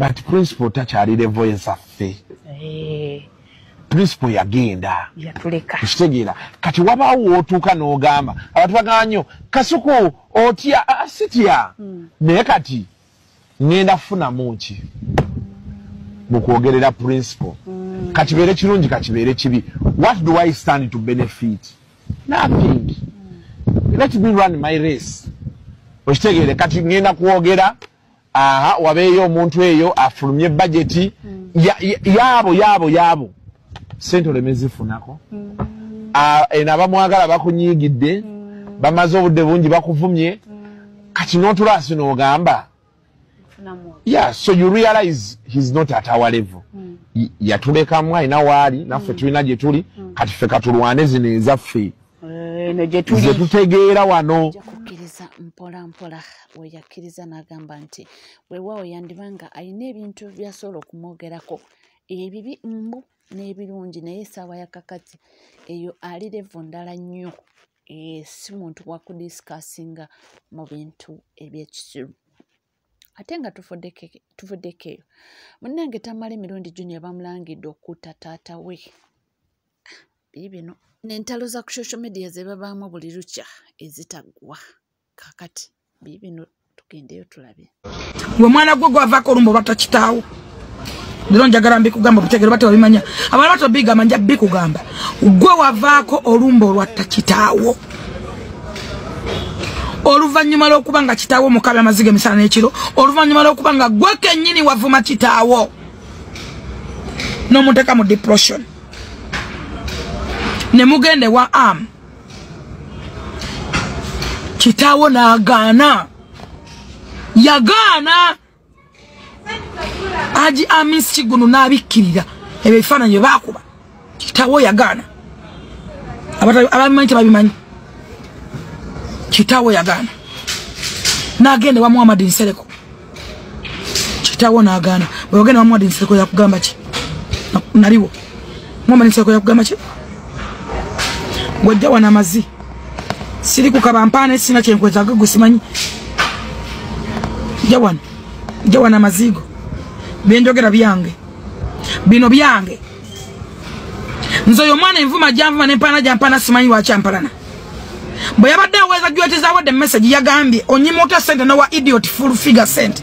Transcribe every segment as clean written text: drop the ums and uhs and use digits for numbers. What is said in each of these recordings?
But principal takyali level ezaffe. Principal yagenda. Yatuleka. Kitegeera. Kati wabaawo otuuka n'ogamba. Abantu bagamba nnyo Kasuku otya sitya. Naye kati ngenda kufunamu ki mu kwogerera principal. Kakibeere kirungi kakibeere kibi. What do I stand to benefit? Nothing. Let me run my race. Okitegeere kati ngenda kwogera wabeeyo omuntu eyo afulumye budget yaabo sente olemezifunako ena bamwagala bakunyigidde bamaze obudde bungi bakuvumye kati n'otulasi n'ogamba yeah, so you realize he's not at our level. Yatulekamu alina waali naffe tulina gye tuli kati ffe katulwane zino ezaffe ze tutegeera wano. Mpola we yakkiriza n'agamba nti weewaawo yandibanga alina ebintu byasobola okumwogerako ebibi mbu n'ebirungi naye essaawa ya kakati eyo ali levo ndala nnyo si muntu wakudisikasinga mu bintu ebyekisiru. Ate nga tuvuddeko eyo munnange Tamale Mirundi Junior bamulangidde okutta taata we bibino n'entalo za ku social media ze babaamu buli lukya ezitaggwa kakati bibino tugendeyo tulabe. Gwe mwana gwe gwavaako olumbo lwatta kitaawo lero njagala mbikugamba butegere bate babimanya abana bato bigamba nja bikugamba gwe wavaako olumbo lwatta kitaawo oluvannyuma lw'okubanga kitaawo mukabe amazige emisana n'ekiro oluvannyuma lw'okubanga gwe kennyini wavuma kitaawo n'omuteeka mu depression ne mugende wa am kitaawo n'agaana yagaana aji Amis Kigunu n'abikkirira ebyo ebifaananyi bye baakuba kitaawo yagaana ababimanyi tebabimanyi kitaawo yagaana n'agende wa Muhammad Nsereko kitaawo n'agaana bwe wagenda wa Muhammad Nsereko yakugamba ki naliwo Muhammad Nsereko yakugamba ki gwejja wana amazi siri kukabampaane sina kyenkweza gwe simanyi jawana amazigo byenjogera byange bino byange nzo yo mwana envuma janvuma n'empaana jampaana simanyi wachampalana bwe yabadde aweza gyoti zawadde message yagambye onyima otya sente nowa idiot full figure sente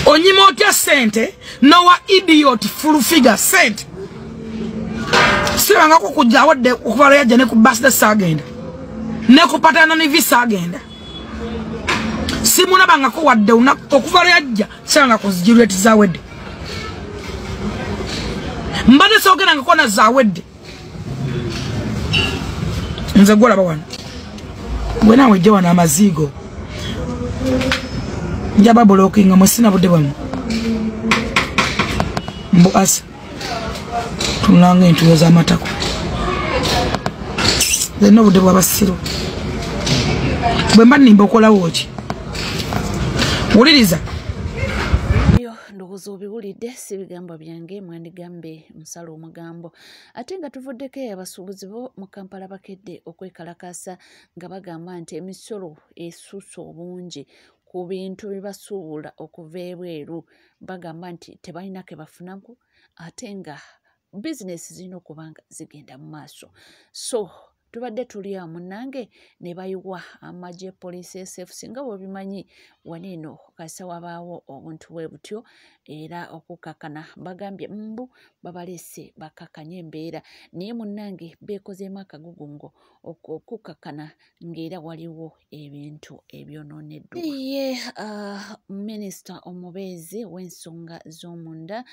onyima otya sente nowa idiot full figure sente sibanga kukujja awadde okuva yajja ne ku birthday sagenda ne kupatana ne visa agenda simunabanga ko wadde okuva yajja sibanga kuzijirweti zawedde mbade sogera nga kona zawedde nze gola bawana gwe nawe jja wana amazigo njaba blocking musina budde bwamu mbu asa tunanga entulo z'amatako zeno budde bw'abasiru bwe mba nimba okolawo ki wuliriza ndowooza obiwulidde si bigambo byange mwandigambe musalo omugambo ate nga tuvuddeko abasuubuzi bo mu Kampala bakedde okwekalakasa nga bagamba nti emisolo esuusa obungi ku bintu bye basuubula okuva ebweru bagamba nti tebalina ke bafunaku ate nga bizinesi zirina okubanga zigenda mu maaso so tubadde tuli amu nange ne bayiwa amagye police SFC nga bwebimanyi waneno kasa wabaawo obuntu bwe butyo era okukakana bagambye mbu babalese bakakanye embeera naye munnange beekozeemu akagugungo okukakana ng'era waliwo ebintu ebyononeddwa ye minisita omubeezi w'ensonga z'omunda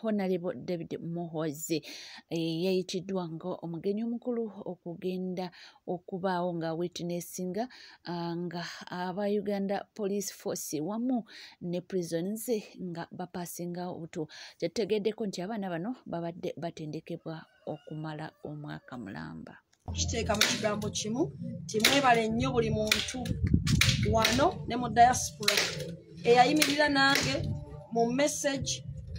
Honorable David Muhoozi yayitiddwa nga omugenyi omukulu okugenda okubaawo nga witnessinga nga aba Uganda Police Force wamu ne prisons nga bapasinga obuto kyetegeddeko nti abaana bano babadde batendekebwa okumala omwaka mulamba. Kiteeka mu kigambo kimu timwebale nnyo buli muntu wano ne mu diaspora eyayimirira nange mu message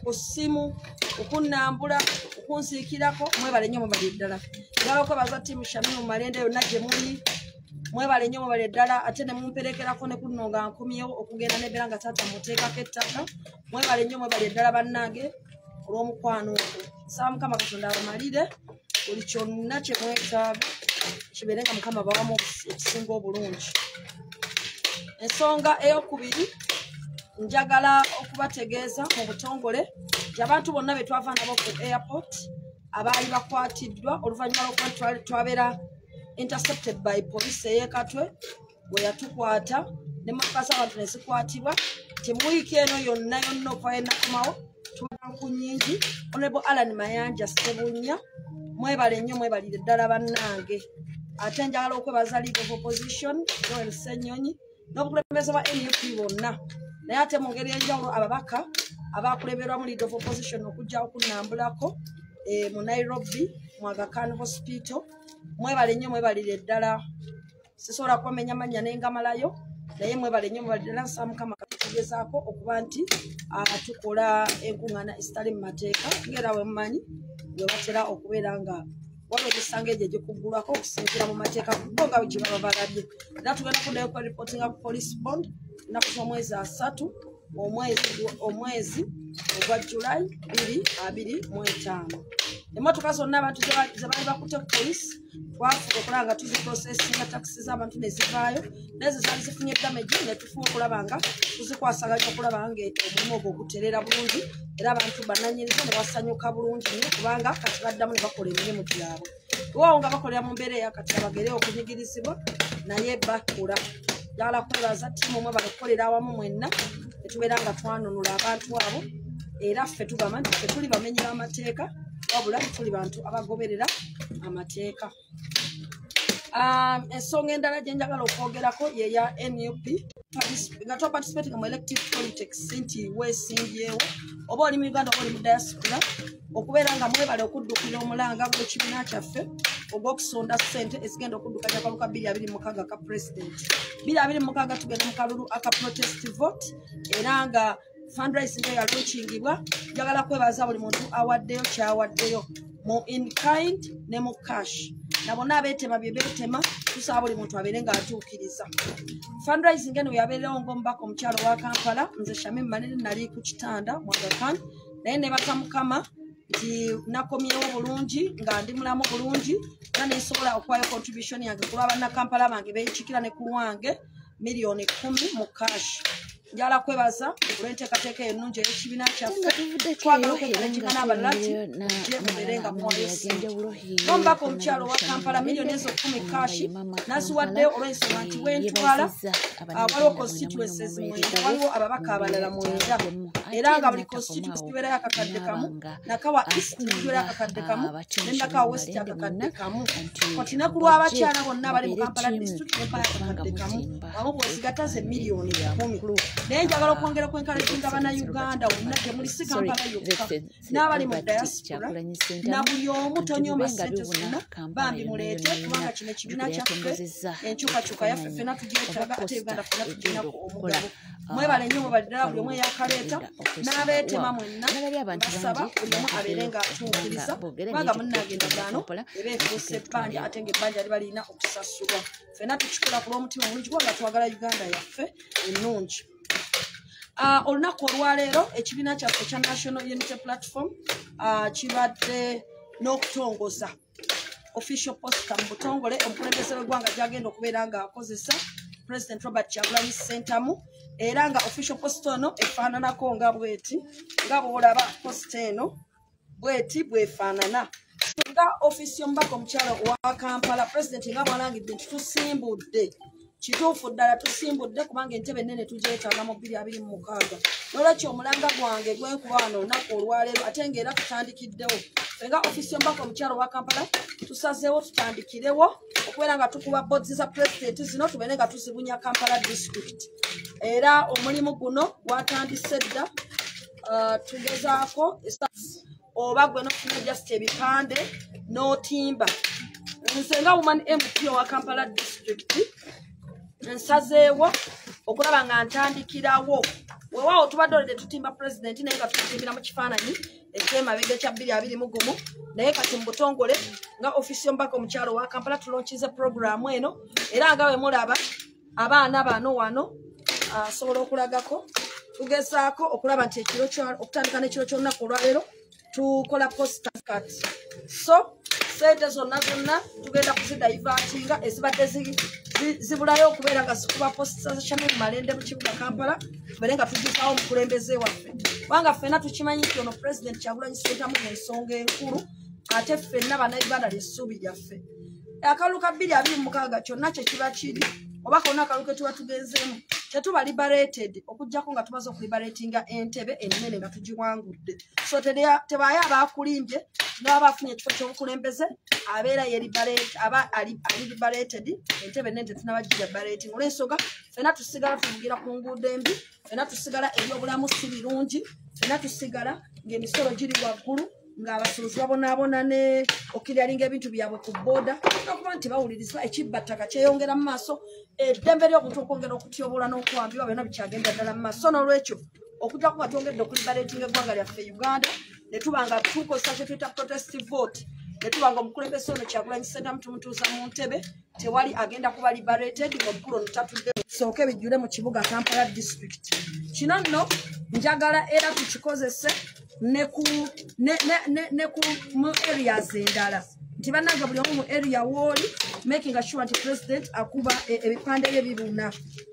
ku simu okunnambula okunsiikirako mwebale nnyo mubali ddala ngala okwebaza tiimu Shamimu Malende yonna gye muli mwebale nnyo mwebale ddala ate ne mumperekerako ne kuno nga nkomyewo okugenda nebeera nga taata muteekako ettaka mwebale nnyo mwebale ddala bannange olw'omukwano ogwo nsaba mukama katonda abamalire buli kyonna kye mwetaaga kibeere nga mukama bawamu ekisinga obulungi ensonga ey'okubiri njagala okubategeeza mu butongole nti abantu bonna be twava nabo ku airport abaali bakwatiddwa oluvannyuma lw'okuba twabeera intercepted by police ey'ekatwe bwe yatukwata ne motoka z'abantu ne zikwatibwa ti mu wiiki eno yonna okuva enakumawo tubanku nnyingi honorable Alan Mayanja Ssebunya mwebale nnyo mwebalire ddala bannange ate njagala okwebaza League of Opposition Joel Ssenyonyi n'obukulembeze bwa NUP bonna naye ate mu ngeri enjawulo ababaka abakuleberwa mu League of Opposition okujja okunnambulako mu Nairobi mu Aga Khan Hospital mwebale nnyo mwebalire ddala sisobola kubamenya mannya nengamalayo naye mwebale nnyo mwebalire ddala nsaba mukama katugezaako okuba nti tukola enkuŋŋaana ezitali mu mateeka ng'era bwe mumanyi bwe batera okubeera nga waliwo emisanga egyo egikuggulwako okusinziira mu mateeka bo nga gye baba balabye era tugenda kuddayo kweripootinga ku police bond ennaku z'omwezi 3 omwezi ogwa July 2025 emmotoka zonna abantu ze baali bakutte ku polisi twafuba okulaba nga tuziprocesinga takisi z'abantu ne zivaayo naye ze zaali zifunye damage ne tufuba okulaba nga tuzikwasaganya okulaba nga omulimu ogwo guterera bulungi era abantu bannanyiriza ne basanyuka bulungi nnyo kubanga kati baddamu ne bakola emirimu gyabwe waawo nga bakolera mu mbeera eyakati abagere okunyigirizibwa naye bakula njagala kwebaza ttiimu omwe balakukolera awamu mwenna ne tubeera nga twanunula abantu abo era ffe tugamba nti ffe tuli bamenyi b'amateeka wabula tuli bantu abagoberera amateeka ensonga endala gye njagala okwogerako yeya NUP nga toparticipating mu elective politics nti weesimbyewo oba oli mu Uganda oba oli mu diaspora okubeera nga mwebale okuddukira omulanga gw'ekibiina kyaffe ogw'okusonda ssente ezigenda okuddukanya akaluka 2026 ka president 2026 tugenda mu kalulu aka protest vote era nga fundraising ya launchingibwa njagala kwebaza buli muntu awaddeyo kyawaddeyo mu in kind ne mu cash na bonna abeetema bye beetema tusaba buli muntu abeere ng'atuukiriza fundraising eno yabeerewo ng'omubaka omukyalo wa Kampala nze Shamim Manene nali ku kitanda mu Aga Khan naye ne bakamukama nti nakomyewo bulungi nga ndi mulamu bulungi era nesobola okuwayo contribution yange ku lw'abannakampala bange beeyikikira ne ku lwange miliyoni 10 mu cash njala kwebaza olw'enteekateeka ennungi ey'ekibiina kyaffe twagala okwekalekika n'abalala ti mubeerenga mwayosinga nomubaka omukyalo wa Kampala miliyoni ezo 10 kashi naziwaddeyo olw'ensonga nti wentwala waliwo constituencies mwenda waliwo ababaka abalala mwenda era nga buli constituency ibeerayo akakadde kamu nakawa east ibeerayo akakadde kamu ne nakawa west akakadde kamu kati ne ku lw'abakyala bonna abali mu Kampala district nempayo akakadde kamu wamu bw'osigataze miliyoni 10 naye njagala okwongera kwenkalaginga bannayuganda wonna gye muli si Kampala yokka n'abali mu diaspora na buli omu tonyooma ssente zonna bambi muleete kubanga kino ekibiina kyaffe enkyukakyuka yaffe ffenna tugyetaaga ate Uganda ffenna tugirinako omugabo mwebale nnyo mwebali ddala buli omu eyakaleeta n'abeetema mwenna basaba buli omu abeere ng'atuukiriza kubanga munnange endagaano eba efuuse ebbanja ate ng'ebbanja libalina okusasulwa ffenna tukikola ku lw'omutima omulungi kubanga twagala Uganda yaffe ennungi olunaku olwaleero ekibiina kyaffe kya National Unity Platform kibadde n'okutongoza official poster mu butongole omukulembeze w'eggwanga gyagenda okubeera ng'akozesa President Robert Kyagulanyi Ssentamu era nga official poster ono efaananako nga bweti nga bw'olaba poster eno bweti bwefaanana nga ofisi y'omubaka omukyalo wa Kampala President nga bw'alangidde nti tusimbudde kituufu ddala tusimbudde kubanga entebe ennene tugyetaaga mu 2026 n'olwekyo omulanga gwange gwenkuba wano olunaku olwaleero ate ng'era tutandikiddewo fenga ofisi y'omubaka omukyalo wa Kampala tusazeewo tutandikirewo okubeera nga tukuba bods za pulezidenti zino tubeere nga tuzibunya Kampala district era omulimu guno gwatandise dda tugezaako oba gwe n'okufuna just ebipande n'otimba nze nga woman MP wa Kampala district nsazeewo okulaba nga ntandikirawo weewaawo tubadde olede tutimba pulezidenti naye nga tututimbira mu kifaananyi ekyema bege kya 221 naye kati mbutongole nga ofisi yombako omukyalo wa Kampala tulonchize program eno era nga we mulaba abaana bano wano asobola okulagako tugezaako okulaba nti ekiro okutandika n'ekiro ky'olunaku olwaleero tukola poster cut so sente zonna tugenda kuzidaivatinga ezibadde zibulayo okubeera nga zikuba poster za Shamim Malende mu kibuga Kampala tubere nga tugizaawo omukulembeze waffe kubanga ffenna tukimanyi nti ono President Kyagulanyi Ssentamu ensonga enkulu ate ffenna bannayuganda ly'essuubi lyaffe akalulu ka 226 kyonna kye kiba kiri oba konna akalulu ke tuba tugenzeemu tetuba liberated okujjako nga tumaze okuliberatinga entebe ennene nga tugiwangudde so tebaayo abaakulimbye n'aba afunye ekifo ky'obukulembeze abeera aba ali liberated entebe ennene tetunabagirya liberating olw'ensonga ffenna tusigala tuvugira ku nguudo embi ffenna tusigala ebyobulamu si birungi ffenna tusigala ng'emisolo giri waggulu ng'abasuubuzi babonaabona ne okiryalinga ebintu byabwe ku booda okuba nti bawulirizibwa ekibbattaka kyeyongera mu maaso eddembe ly'obuntu okwongera okutyoboola n'okuwambibwa byonna bikyagenda ddala mu maaso so n'olwekyo okujjako nga twongedde okuliberatinga eggwanga lyaffe Uganda ne tuba nga tukozesa kye tuyita protestive vote ne tuba nga omukulembeze ono Kyagulanyi Ssentamu tumutuuza mu ntebe tewali agenda kuba liberated ng'obukulu ono tatudde sooke bijjule mu kibuga Kampala district kino nno njagala era tukikozese ne ku mu areas endala nti bannanga buli omu mu area woli making sure nti president akuba ebipande bye bibuna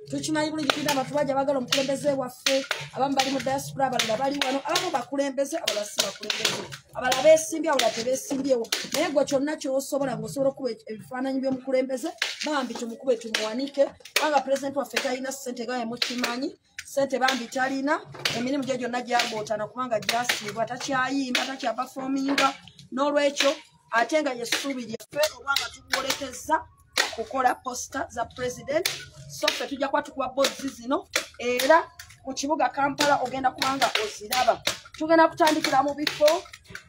tukimanyi bulungi tulina abantu bajja bagala omukulembeze waffe abamu bali mu diaspora abalala bali wano abamu bakulembeze abalala si bakulembeze abalala beesimbye abalala tebeesimbyewo naye gwe kyonna kyosobola ng'osobola okuba ebifaananyi by'omukulembeze bambi tumukube tumuwanike kubanga president waffe talina ssente nga yemukimanyi sente bambi talina emirimu gye gyonna gyagootana kubanga gyasiibwa takyayimba takyapafominga n'olwekyo ate nga yesuubi lyaffe obanga tugwolekeza kukola poster za president so ffe tujja kuba tukuba boards zino era mu kibuga Kampala ogenda kubanga oziraba tugenda kutandikira mu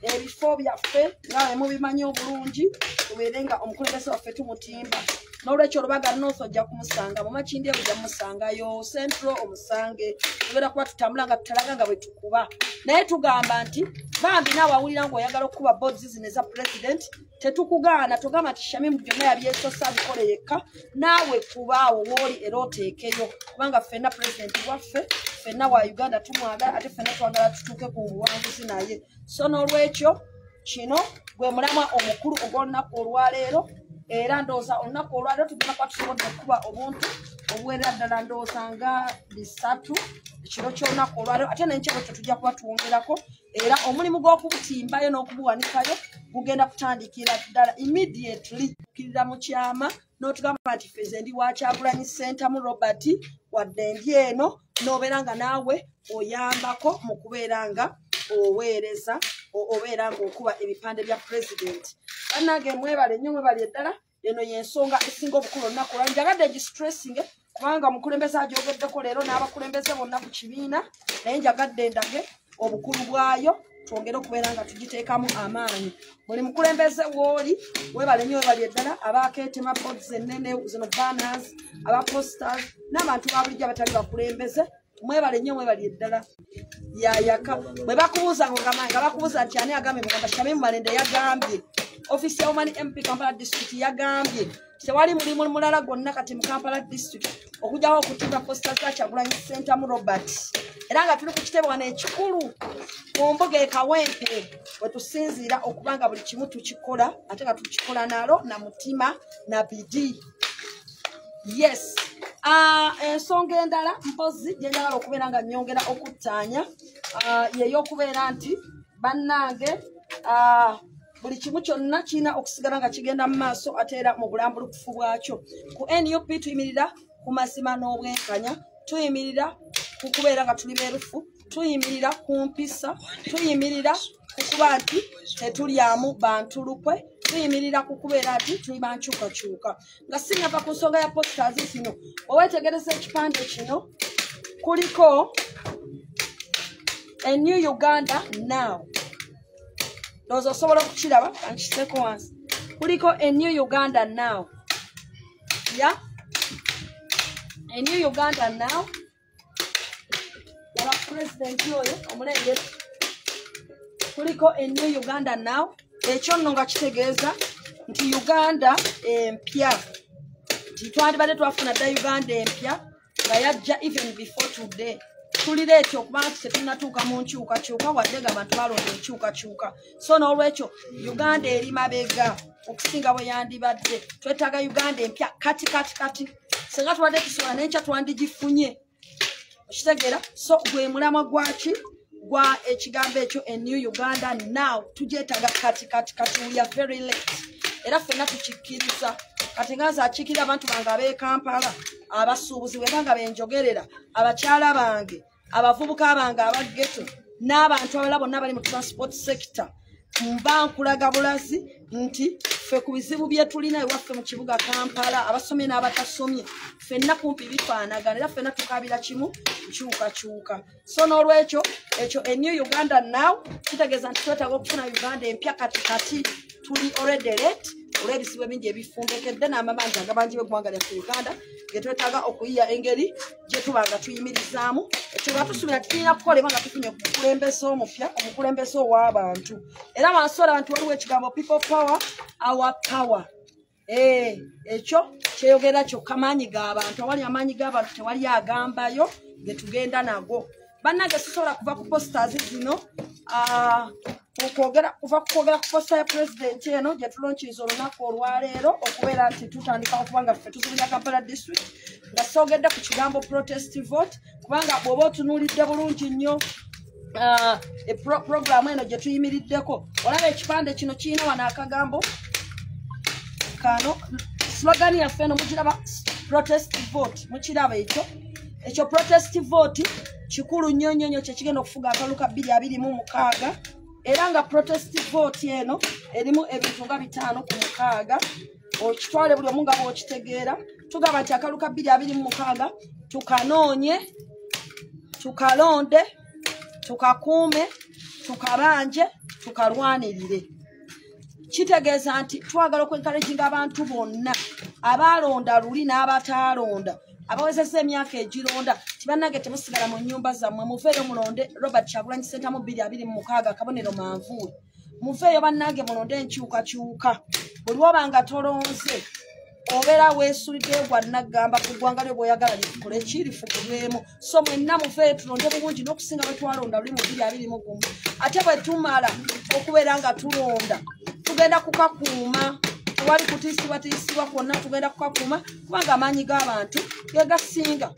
ebifo byaffe nga mubimanyi obulungi tubeere nga omukulembeze waffe tumutimba n'olwekyo Olubaga North ojja kumusanga mu Makindye ojja kumusangayo Central omusange tugenda kuba tutambula nga tutalaga nga bwe tukuba naye tugamba nti bambi n'abawulira ng'oyagala okukuba boards zino eza president tetukugaana tugamba nti Shamim byonna yabyesosa abikole yekka naawe kubaawo wooli era oteekeyo kubanga ffenna president waffe ffenna wa Uganda tumwagala ate ffenna twagala tutuuke ku buwanguzi naye so n'olwekyo kino gwe mulamwa omukulu ogw'olunaku olwaleero era ndowooza olunaku olwaleero tugenda kuba tusobodde okuba obuntu obuwerera ddala ndowooza nga 3 ekiro ky'olunaku olwaleero ate n'enkyero kyo tujja kuba tuwongerako era omulimu gw'okubutimbayo n'okubuwanikayo gugenda kutandikira ddala immediately okukirira mu kyama n'otugamba nti feze ndi wa Kyagulanyi Ssentamu Robert wadde ndi eno n'obeera nga naawe oyambako mu kubeera nga oweereza obeera ng'okuba ebipande bya president bannange mwebale nnyo mwebale eddala eno y'ensonga esinga obukulu olunaku olwa njagadde gistressing kubanga omukulembeze agyogeddeko leero n'abakulembeze bonna ku kibiina naye njagadde ndage obukulu bwayo twongere okubeera nga tugiteekamu amaanyi buli mukulembeze wooli webale nnyo webali eddala abakeetema boards ennene zino banners abaposters n'abantu ba bulijjo abatali bakulembeze mwebale nnyo mwebali eddala yayaka bwe bakubuuza nga bakubuuza nti ani agambye mugamba Shamim Malende yagambye ofisi ya Omani MP Kampala district yagambye tewali mulimu mulala gwonna kati mu Kampala district okujjawo okutimba posta za Kyagulanyi Ssentamu Robert era nga tuli ku kitebe wano ekikulu ku mbuga Kawempe we tusinziira okubanga buli kimu tukikola ate nga tukikola nalo na mutima na bidi yes ensonga endala mpozi gyenjagala okubeera nga nnyongera okuttaanya yeyokubeera nti bannange buli kimu kyonna kirina okusigala nga kigenda mu maaso ate era mu bulambulukufu bwakyo ku NUP tuyimirira ku mazima n'obwenkanya tuyimirira ku kubeera nga tuli beerufu tuyimirira ku mpisa tuyimirira ku kuba nti tetulyamu bantu lukwe tuyimirira ku kubeera nti tuli bankyukakyuka nga sinyava ku nsonga ya posters zino oweetegereza ekipande kino kuliko a new Uganda now ndowooza osobola okukiraba kankiseko wansi kuliko a new Uganda now ya a new Uganda now yaba president oyo omulengero kuliko a new Uganda now. Ekyo nno nga kitegeeza nti Uganda empya. Twandibadde twafuna dda Uganda empya nga yajja even before today. Tulireetyo okubanga tetunnatuuka mu nkyukakyuka wadde nga bantu balonda enkyukakyuka. So n'olwekyo Uganda eri mabega okusinga bwe yandibadde. Twetaaga Uganda empya kati. Senga tubadde tusobola n'enkya twandigifunye. Okitegeera? So gwe mulamwa gwaki? Gwa ekigambo ekyo a new Uganda now. Tugyetaaga kati. We are very late. Era ffenna tukikkiriza. Kati nga nze akiikirira abantu bange ab'e Kampala, abasuubuzi bwe banga benjogerera, abakyala bange, abavubuka bange abaggeto, n'abantu abalala bonna bali mu transport sector. Mba nkulaga bulazi nti ffe ku bizibu bye tulina ewaffe mu kibuga Kampala, abasomye n'abatasomye, ffenna kumpi bifaanagana era ffenna tukaabira kimu nkyukakyuka. So n'olwekyo ekyo a new Uganda now kitegeeza nti twetaaga okufuna Uganda empya kati tuli already late. Olw'ebizibu ebingi ebifumbekedde n'amabanja agabangi b'eggwanga lyaffe Uganda ge twetaaga okuyiya engeri gye tuba nga tuyimirizaamu. Ekyo nga tusuubira tulina kukola nga tufunye omukulembeze omupya, omukulembeze ow'abantu. Era wansola abantu waliwo ekigambo people power, our power. Ekyo kyeyogera kyokka maanyi g'abantu. Awali amaanyi g'abantu tewali agambayo ge tugenda nago. Bannange sisobola kuva ku posters zino kuva kukwogera ku posta ya president eno gye tulonkiza olunaku olwaleero okubeera nti tutandikawo kubanga ffe tuzibira Kampala district nga soogedde ku kigambo protest vote kubanga bw'oba otunuulidde bulungi nnyo programu eno gye tuyimiriddeko olaba ekipande kino kirina wano akagambo kano slogan yaffe eno mukiraba protest vote mukiraba ekyo protest vote kikulu nnyo kyekigenda okufuga akalulu ka 2026 era nga protest vote eno erimu ebintu nga 5 ku 6 okitwale buli omu nga bw'okitegeera tugamba nti akalulu ka 2026 tukanoonye tukalonde tukakuume tukabanje tukalwanirire. Kitegeeza nti twagala okwencouraginga abantu bonna abalonda luli n'abataalonda abawezesa emyaka egironda tibannange temusigala mu nnyumba zammwe muveeyo mulonde Robert Kyagulanyi Ssentamu 2026 kabonero manvuuli muveeyo bannange mulonde enkyukakyuka buli woba nga tolonze obeera weesuliddeyo gwa naggamba ku ggwanga lyo bw'oyagala likole ekirifukulwemu so mwenna muveeyo tulonde bulungi n'okusinga bwe twalonda luli mu 2021 ate bwe tumala okubeera nga tulonda tugenda kukakuuma tewali kutiisibwatiisibwa kwonna tugenda kukakuuma kubanga amaanyi g'abantu ge gasinga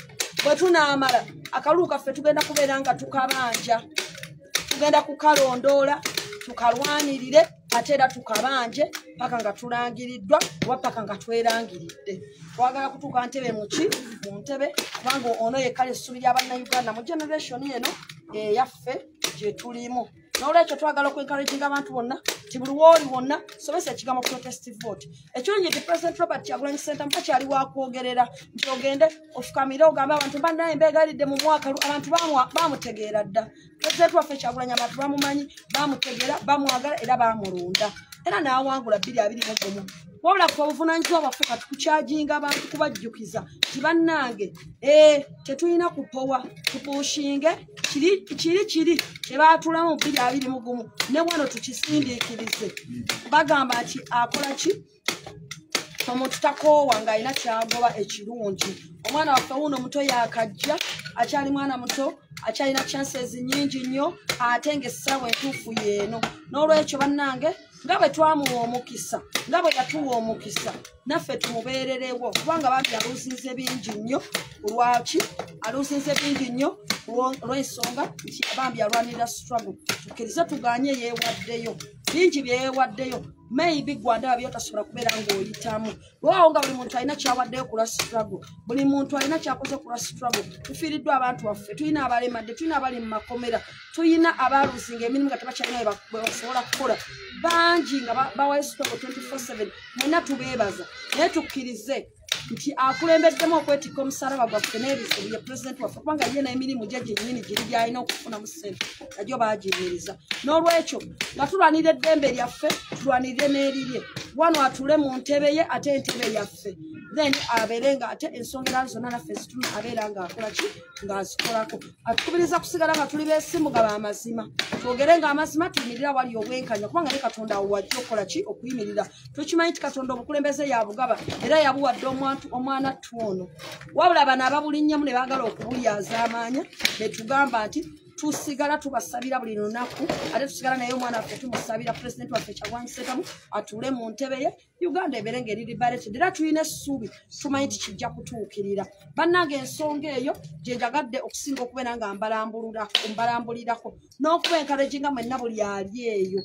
bwe tunaamala akalulu kaffe tugenda kubeera nga tukabanja tugenda kukalondoola tukalwanirire ate era tukabanje paka nga tulangiriddwa oba paka nga twerangiridde twagala kutuuka ntebe mu ntebe kubanga ono yekkala essubi ly'abannayuganda mu generation eno eyaffe gye tulimu n'olwekyo twagala okwencouraginga abantu bonna ti buli wooli wonna somesa ekigambo protest vote ekirungi nti president Robert Kyagulanyi Ssentamu takyali wakwogerera nti ogende ofukamire ogambe abantu bannaye mbeegalidde mu mwaka abantu bamutegeera dda president waffe Kyagulanyi abantu bamumanyi bamutegeera bamwagala era bamulonda era n'awangula 2021 wabula ffe obuvunaanyizibwa bwaffe kati kukyajinga abantu kubajjukiza ti bannange tetulina kupowa tupuushinge kiri kyebaatulamu mu 2021 ne wano tukisindiikirize bagamba nti akola ki omuntu takoowa ng'alina kyagoba ekirungi omwana waffe wuno muto yakajja akyali mwana muto akyalina chances nnyingi nnyo ate ng'essaawa entuufu yeeno n'olwekyo bannange nga bwe twamuwa omukisa nga bwe yatuwa omukisa naffe tumubeererewo kubanga bambi aluusinze bingi nnyo lwaki aluusinze bingi nnyo olw'ensonga nti bambi alwanirira struggle tukkirize tuganye yeewaddeyo bingi byeyewaddeyo maybe gwandaba byotasobola kubeera ng'oyitamu lwawo nga buli muntu alina kyawaddeyo ku lwa struggle buli muntu alina kyakoze ku lwa struggle tufiiriddwa abantu waffe tulina abalemadde tulina abali mu makomera tulina abaaluusinga emirimu nga tebakyalina basobola kukola bangi nga bawayo struggle 24/7 mwenna tubeebaza naye tukkirize nti akulembeddemu okwetikka omusalaba gwaffe n'ebizibu ye pulezidenti waffe kubanga ye n'emirimu gye gyennyini giri gy'alina okufunamu ssente nagyo baagiyimiriza n'olwekyo nga tulwanirira eddembe lyaffe tulwanirire n'erirye wano atule mu ntebe ye ate entebe yaffe then aberenga ate ensonga zonna naffe zituna abeera ng'akola ki ng'azikolako atukubiriza kusigala nga tuli beesimu gaba amazima twogere nga amazima tuyimirira wali obwenkanya kubanga ne Katonda awo wajja okukola ki okuyimirira tukimanyi nti Katonda obukulembeze yabugaba era yabuwadde omwana tuono wabula bano ababulinnyamu ne baagala okubulyaza amaanya ne tugamba nti tusigala tubasabira buli lunaku ate tusigala naye omwana waffe tumusabira pulezidenti waffe Kyagulanyi Ssentamu atuule mu ntebe ye Uganda ebeere ng'eri liberated era tulina essuubi tumanyi nti kijja kutuukirira bannange ensonga eyo gye njagadde okusinga okubeera nga mbalambulirako n'okuba encouraginga mwenna buli ali eyo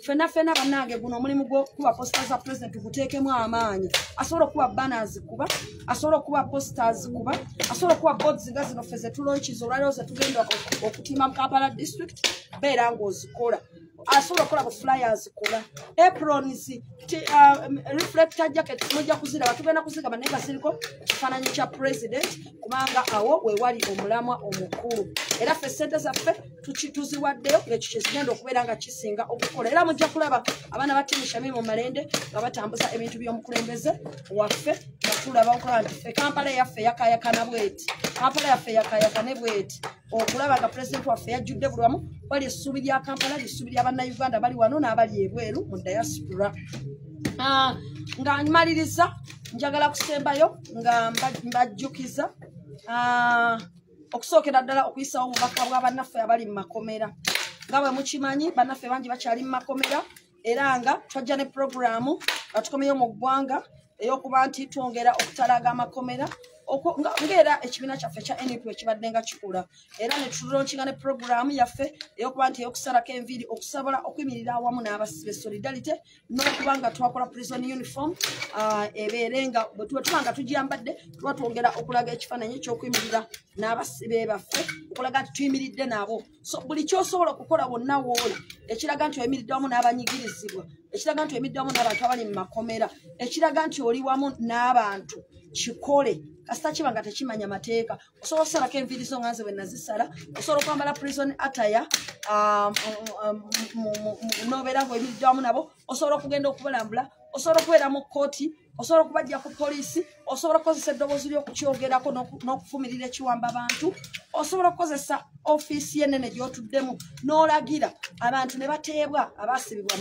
fena bannange guno omulimu gw'okuba posta za pulezidenti guteekemu amaanyi asobola okuba banners kuba asobola okuba posters kuba asobola okuba boards nga zino ffe ze tulonkiza olwaliro ze tugenda okutima mu Kampala district beera ng'ozikola asobola okukola ku flyers kola aprons reflector jacket mujja kuziraba tugenda kuzigaba naye nga ziriko ekifaananyi kya president kubanga awo we wali omulamwa omukulu era ffe ssente zaffe tuziwaddeyo ekyo kyezigenda okubeera nga kisinga okukola era mujja kulaba abaana ba Tiimu Shamim Malende nga batambuza ebintu by'omukulembeze waffe nga tulaba okola nti ffe Kampala yaffe yakayakana bweti Kampala yaffe yakayakane bweti okulaba nga president waffe yajjudde buli wamu wali essuubi lya Kampala lissuubi lya bannayuganda bali wano n'abali ebweru mu diaspora nga nmaliriza njagala kusembayo nga mbajjukiza okusookera ddala okuyisawo obubaka bwa bannaffe abali mu makomera nga bwe mukimanyi bannaffe bangi bakyali mu makomera era nga twajja ne puroguramu nga tukomeyo mu ggwanga ey'okuba nti twongera okutalaga amakomera ng'era ekibiina kyaffe kya NUP ekibadde nga kikula era ne tulonkinga ne puroguramu yaffe ey'okuba nti ey'okusalako enviiri okusobola okuyimirira awamu n'abasibe solidarity n'okuba nga twakola prison uniform ebeere nga bwe tuba nga tugiyambadde tuba twongera okulaga ekifaananyi ekyokuyimirira n'abasibe baffe okulaga nti tuyimiridde nabo so buli kyosobola okukola wonna wooli ekiraga nti oyimiridde wamu n'abanyigirizibwa ekiraga nti oyimiridde wamu n'abantu abali mu makomera ekiraga nti oli wamu n'abantu kikole kasita kiba nga tekimanya mateeka osobola okusalako enviiri zo nga nze bwe nazisala osobola okwambala prison attire n'obeera ng'oyimiridde wamu nabo osobola okugenda okubalambula osobola okubeera mu kkooti osobola okubajja ku poliisi osobola okukozesa eddoboozi ly'okukyogerako n'okufumirira ekiwamba abantu osobola okukozesa ofiisi y'ennene gy'otuddemu n'olagira abantu ne bateebwa abaasibibwa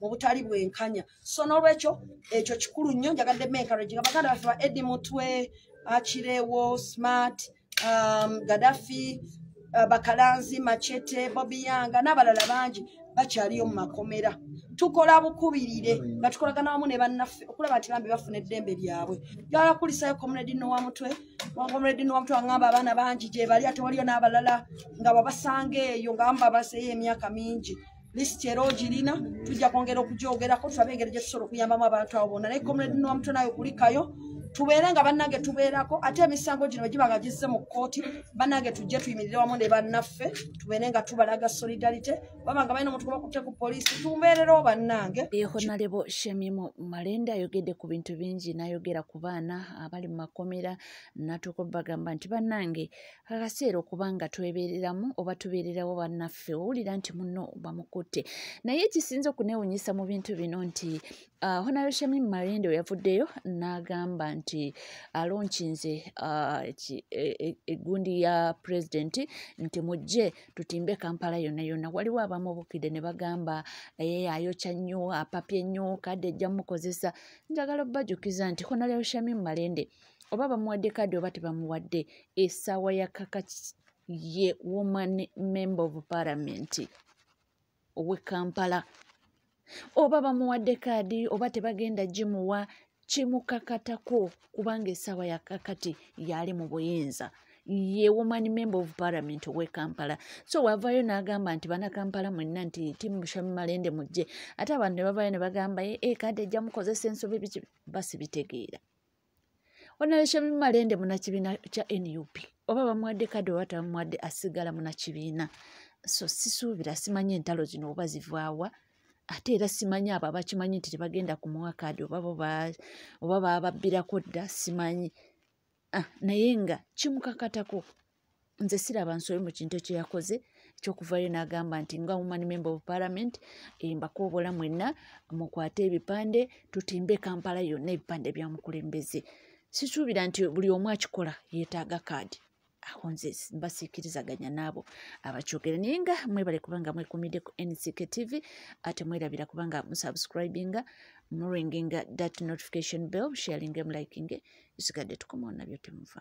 mu butali bwenkanya so n'olwekyo ekyo kikulu nnyo njagadde encouraging abaganda baffe ba Eddie Mutwe Kireewo Smart Gaddafi Bakalanzi Machete Bobby Yanga n'abalala bangi bakyaliyo mu makomera tukola bukubirire nga tukolagana wamu ne bannaffe okulaba nti bambi bafuna eddembe lyabwe njagala kulisayo Comrade Nowamutwe wangamba abaana bangi gye bali ate waliyo n'abalala nga babasanga eyo nga babaseeyo emyaka mingi lisiti era ogirina tujja kwongera okugyogerako tulabe engeri gye tusobola okuyambamu abantu abo bonna naye Comrade Nowamutwe nayo kulikayo tubeere nga bannange tubeerako ate emisango gino giba nga gizze mu kkooti bannange tujje tuyimirire wamu ne bannaffe tubeere nga tubalaga solidarity baba nga balina omuntu kubakutte ku poliisi tumbeererewo bannange. Honorable Shamim Malende ayogedde ku bintu bingi n'ayogera ku baana abali mu makomera n'atuuka bagamba nti bannange akaseera okuba nga twebeereramu oba tubeererawo bannaffe owulira nti munno bamukutte naye ekisinza okuneewunyisa mu bintu bino nti Honorable Shamim Malende we yavuddeyo n'agamba nti alonkinze eggundi ya pulezidenti nti mujje tutimbe Kampala yonna yonna waliwo abamu obukidde ne bagamba ayokya nnyo apapye nnyo kadde ejja mukozesa njagala obbajukiza nti Honorable Shamim Malende oba bamuwadde kadde oba tebamuwadde essaawa ya kakati ye woman member of parliament ow'e Kampala oba bamuwadde kaadi oba tebagenda gimuwa kimukakatako kubanga essaawa ya kakati yali mu buyinza ye woman member of parliament ow'e Kampala so wavayo n'agamba nti bana Kampala mwenna nti Tiimu Shamim Malende mujje ate abantu ne bavayo ne bagamba kadde ejja mukozesa ensobi biki basibitegeera Honorable Shamim Malende munakibiina kya NUP oba bamuwadde kadde oba tabamuwadde asigala munakibiina so sisuubira simanyi entalo zino oba zivaawa ate era simanyi abo abakimanyi nti tebagenda kumuwa kaadi oba bababbirako dda simanyi naye nga kimukakatako nze siraba nsobi mu kintu kye yakoze ekyokuvayo n'agamba nti nga woman member of parliament mbakoobola mwenna mukwate ebipande tutimbe Kampala yonna ebipande bya mukulembeze Sisuubira nti buli omu akikola yeetaaga kaadi. Aho nze mbasiikirizaganya n'abo abakyogera naye nga mwebale kubanga mwekumidde ku NCK TV ate mwerabira kubanga musubscribinga muringinga that notification bell sharing liking isigadde tukomawo nabyo temuva